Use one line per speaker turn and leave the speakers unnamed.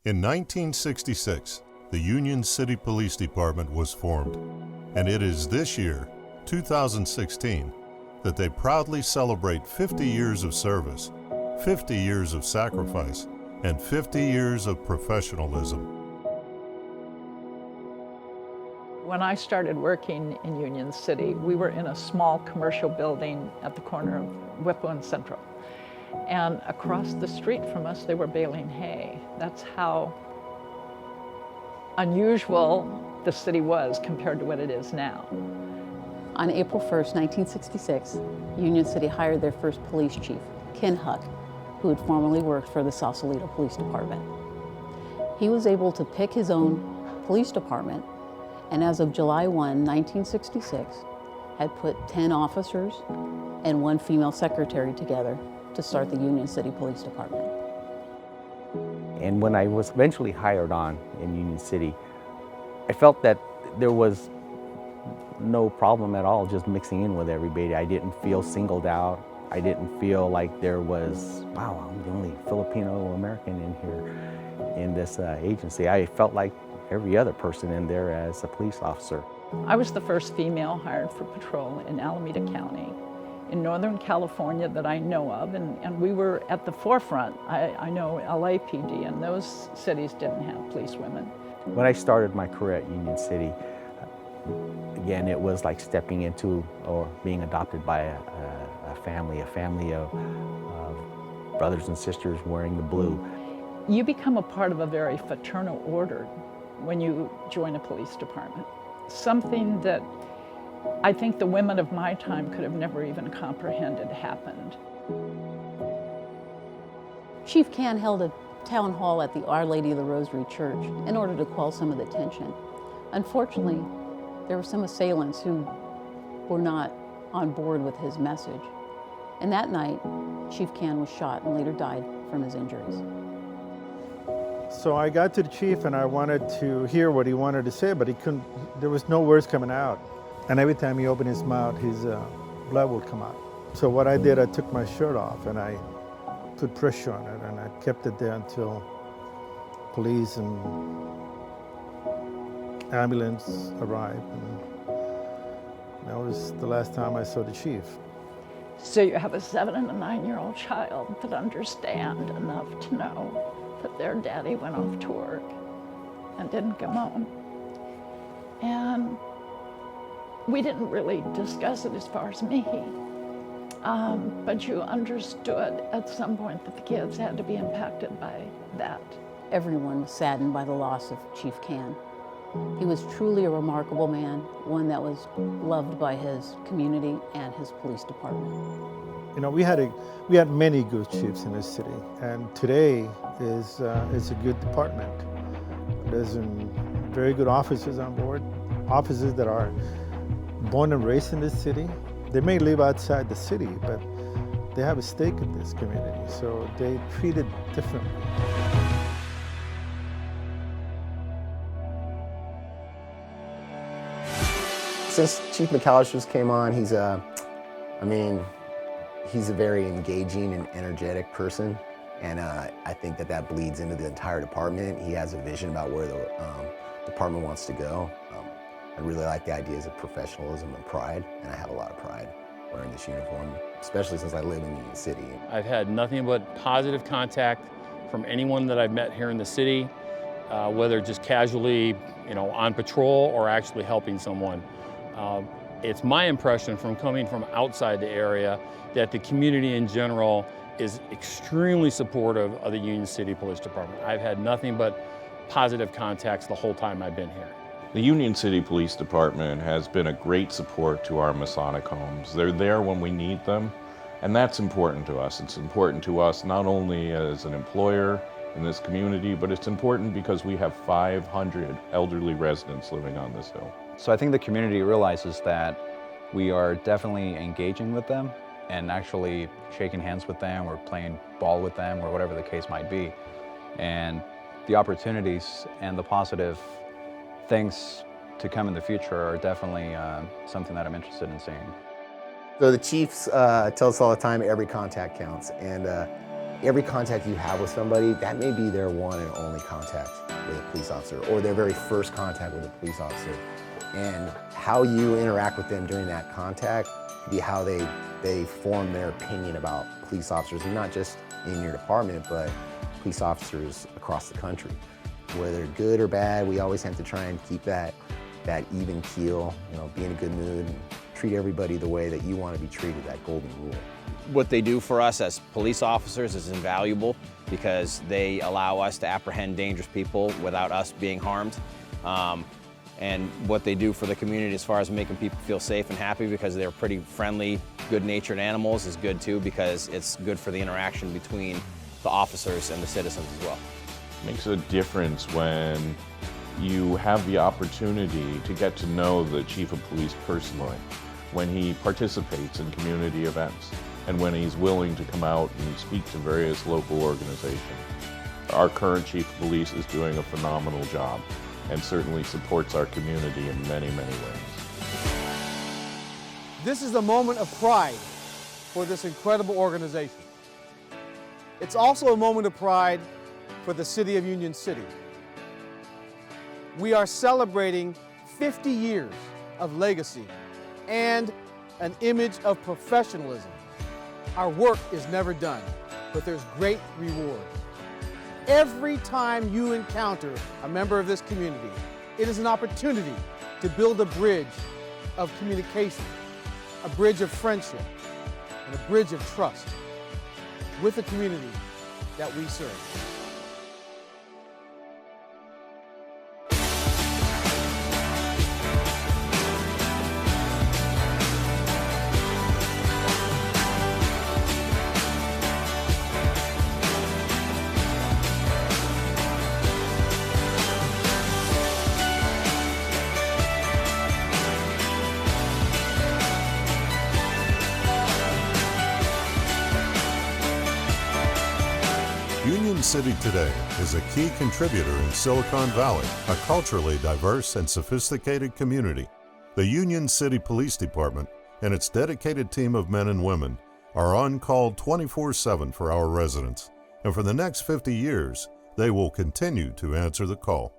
In 1966, the Union City Police Department was formed, and it is this year, 2016, that they proudly celebrate 50 years of service, 50 years of sacrifice, and 50 years of professionalism.
When I started working in Union City, we were in a small commercial building at the corner of Whippo and Central. And across the street from us, they were baling hay. That's how unusual the city was compared to what it is now.
On April 1st, 1966, Union City hired their first police chief, Ken Huck, who had formerly worked for the Sausalito Police Department. He was able to pick his own police department, and as of July 1, 1966, had put 10 officers and 1 female secretary together to start the Union City Police Department.
And when I was eventually hired on in Union City, I felt that there was no problem at all just mixing in with everybody. I didn't feel singled out. I didn't feel like there was, wow, I'm the only Filipino American in here in this agency. I felt like every other person in there as a police officer.
I was the first female hired for patrol in Alameda County in Northern California that I know of, and we were at the forefront. I know LAPD and those cities didn't have police women.
When I started my career at Union City, again, it was like stepping into or being adopted by a family of brothers and sisters wearing the blue.
You become a part of a very fraternal order when you join a police department. Something that I think the women of my time could have never even comprehended happened.
Chief Can held a town hall at the Our Lady of the Rosary Church in order to quell some of the tension. Unfortunately, there were some assailants who were not on board with his message. And that night, Chief Can was shot and later died from his injuries.
So I got to the chief and I wanted to hear what he wanted to say, but he couldn't, there was no words coming out. And every time he opened his mouth, his blood would come out. So what I did, I took my shirt off and I put pressure on it and I kept it there until police and ambulance arrived. And that was the last time I saw the chief.
So you have a 7 and a 9-year-old child that understand enough to know that their daddy went off to work and didn't come home. And we didn't really discuss it as far as me, but you understood at some point that the kids had to be impacted by that.
Everyone was saddened by the loss of Chief Can. He was truly a remarkable man, one that was loved by his community and his police department.
You know, we had many good chiefs in this city, and today is a good department. There's very good officers on board, officers that are born and raised in this city. They may live outside the city, but they have a stake in this community, so they treat it differently.
Since Chief McAllister's came on, he's a very engaging and energetic person, and I think that bleeds into the entire department. He has a vision about where the department wants to go. I really like the ideas of professionalism and pride, and I have a lot of pride wearing this uniform, especially since I live in Union City.
I've had nothing but positive contact from anyone that I've met here in the city, whether just casually, on patrol or actually helping someone. It's my impression from coming from outside the area that the community in general is extremely supportive of the Union City Police Department. I've had nothing but positive contacts the whole time I've been here.
The Union City Police Department has been a great support to our Masonic homes. They're there when we need them, and that's important to us. It's important to us not only as an employer in this community, but it's important because we have 500 elderly residents living on this hill.
So I think the community realizes that we are definitely engaging with them and actually shaking hands with them or playing ball with them or whatever the case might be. And the opportunities and the positive things to come in the future are definitely something that I'm interested in seeing.
So the chiefs tell us all the time every contact counts, and every contact you have with somebody, that may be their one and only contact with a police officer, or their very first contact with a police officer. And how you interact with them during that contact could be how they form their opinion about police officers, and not just in your department, but police officers across the country. Whether good or bad, we always have to try and keep that even keel, be in a good mood, and treat everybody the way that you want to be treated, that golden rule.
What they do for us as police officers is invaluable because they allow us to apprehend dangerous people without us being harmed. And what they do for the community as far as making people feel safe and happy because they're pretty friendly, good-natured animals is good too, because it's good for the interaction between the officers and the citizens as well.
It makes a difference when you have the opportunity to get to know the chief of police personally, when he participates in community events, and when he's willing to come out and speak to various local organizations. Our current chief of police is doing a phenomenal job and certainly supports our community in many, many ways.
This is a moment of pride for this incredible organization. It's also a moment of pride for the city of Union City. We are celebrating 50 years of legacy and an image of professionalism. Our work is never done, but there's great reward. Every time you encounter a member of this community, it is an opportunity to build a bridge of communication, a bridge of friendship, and a bridge of trust with the community that we serve.
Union City today is a key contributor in Silicon Valley, a culturally diverse and sophisticated community. The Union City Police Department and its dedicated team of men and women are on call 24/7 for our residents, and for the next 50 years, they will continue to answer the call.